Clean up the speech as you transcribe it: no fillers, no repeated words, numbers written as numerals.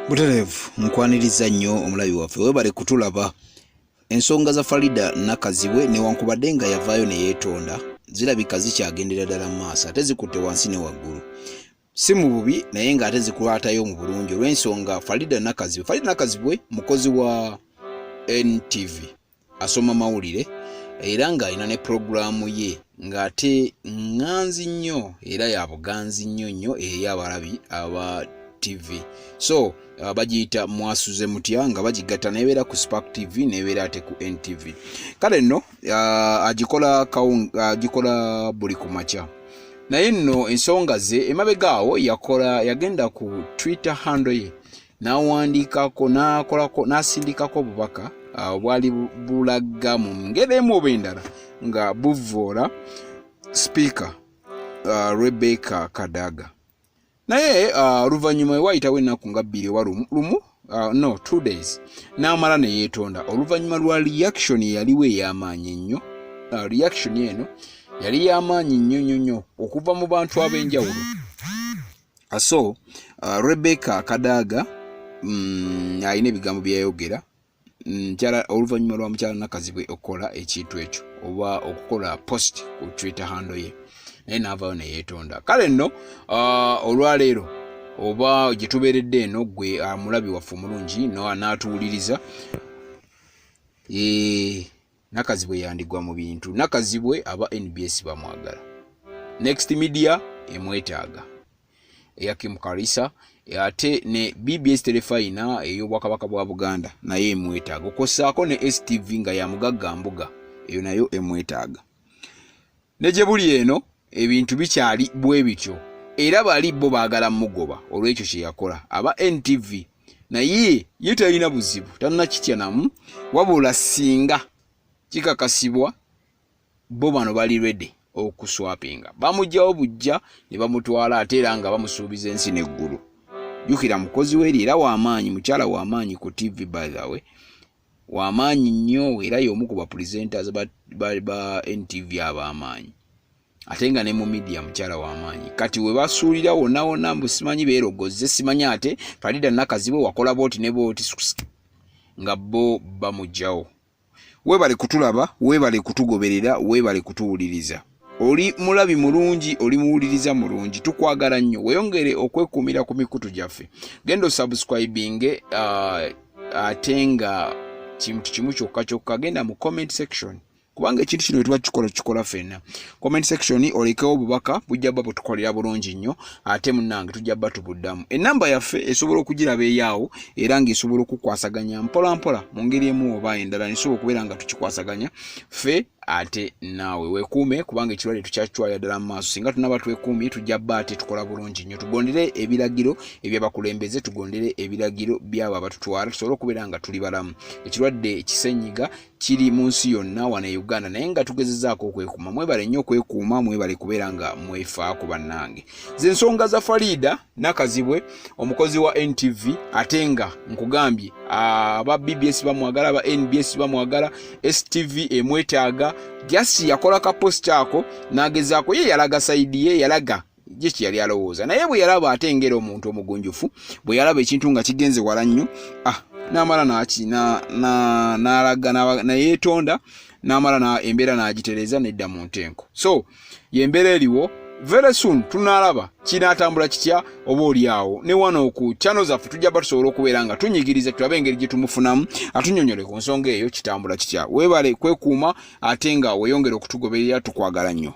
Buterevu nkwaniriza nnyo omulabi waffe webale kutulaba. Ensonga za Farida Nakazibwe newankubadde nga yavaayo ne yeetonda zirabika zikyagendera ddala mu maaso ate zikutte wansi ne waggulu. Si mu bubi naye ng'ate zikwatayo mu bulungi olw'ensonga Farida Nakazibwe mukozi wa NTV asoma mawulire era ng'alina ne puroguramu ye ng'ate ŋŋanzi nnyo era ya buganzi nnyo eri abalabi aba TV. So bagiyita mwasuze mutya nga bagigatta nebeera ku Spark TV nebeera ate ku NTV. Kale nno agikola buli ku makya. Naye nno ensonga ze emabegaawo yagenda ku Twitter handle ye n'awandiikako n'asindikako obubaka bwali bulaga mu ngeri emu oba endala nga buvvoola Speaker Rebecca Kadaga. Naye oluvannyuma wayitawo ennaku nga 2 oba 2 days n'amala ne yeetonda oluvannyuma lwa reaction yaliwo ey'amaanyi ennyo. Reaction eno yali y'amaanyi nnyo okuva mu bantu ab'enjawulo. So Rebecca Kadaga alina ebigambo byayogera oluvannyuma lwa mukyala Nakazibwe okukola ekintu ekyo oba okukola post ku Twitter handle ye naye n'avaayo ne yeetonda. Kale nno olwaleero oba gye tubeeredde eno gwe mulabi waffe omulungi n'atuwuliriza Nakazibwe yandigwa mu bintu. Nakazibwe aba NBS bamwagala, Next Media emwetaaga, eya Kim Karisa ate ne BBS Telefina ey'obwakabaka bwa Buganda naye emwetaaga, okossaako ne STV nga ya mugagga mbuga eyo nayo emwetaaga. Ne gye buli eno ebintu bikyali bwe bityo era bali bo baagala mugoba olw'ekyo kye yakola aba NTV naye ye talina buzibu talina kitya namu wabula singa kikakasibwa bo bano bali ready okuswapinga bamugjawo bujja ne bamutwala ate era nga bamusuubiza ensi n'eggulu. Jukira mukozi w'eri era w'amaanyi, mukyala w'amaanyi ku TV by the way, w'amaanyi nnyo era y'omu ku bapresenters ba NTV ab'amaanyi ate nga ne mu media mukyala w'amaanyi. Kati we basuulira wonna mbu simanyi beerogozze, simanyi ate Farida Nakazibwe wakola booti ne booti nga bo bamugjawo. Weebale kutulaba, weebale kutugoberera, weebale kutuwuliriza. Oli mulabi mulungi, oli muwuliriza mulungi, tukwagala nnyo. Weyongere okwekuumira ku mikutu gyaffe. Genda subscribing ate nga kintu kimu kyokka genda mu comment section. Kubanga ekintu kino tuba kikola ffenna. Comment section olekewo obubaka bujja bba butukolera bulungi nnyo ate munnange tujja bba tubuddamu. Ennamba yaffe esobola okugiraba eyaawo era ng'esobola okukwasaganya mpola mu ngeri emu oba endala nesobola okubeera nga tukikwasaganya ffe ate naawe. Weekuume kubanga ekirwadde tukyakitwalira ddala mu maaso. Singa tunaba twekuumye tujja bba ate tukola bulungi nnyo. Tugondere ebiragiro eby'abakulembeze, tugondere ebiragiro by'abo abatutwala tusobole okubeera nga tuli balamu. Ekirwadde ekisenyiga kiri mu nsi yonna wano e Uganda naye nga tugezezzaako okwekuuma. Mwebale nnyo okwekuuma, mwebale kubeera nga mwefaako bannange. Ze ensonga za Farida Nakazibwe omukozi wa NTV ate nga nkugambye aba BBS bamwagala, aba NBS bamwagala, STV emwetaaga. Jasi yakola ka post ako nagezaako ye yalaga side ye yalaga je yali alowooza naye bwe yalaba ate engero omuntu omugunjufu bwe yalaba ekintu nga kigenze wala nnyo n'amala n'alaga na yeetonda n'amala embeera n'agitereza nedda mu ntenko. So y'embeera eriwo. Very soon tunalaba kinaatambula kitya oba oliawo ne wano ku channel zaffe tujja batusobola okubeera nga tunyigiriza tulabe engeri gye tumufunamu atunnyonnyole ku nsonga eyo kitambula kitya. Weebale kwekuuma ate nga weeyongera okutugoberera, tukwagala nnyo.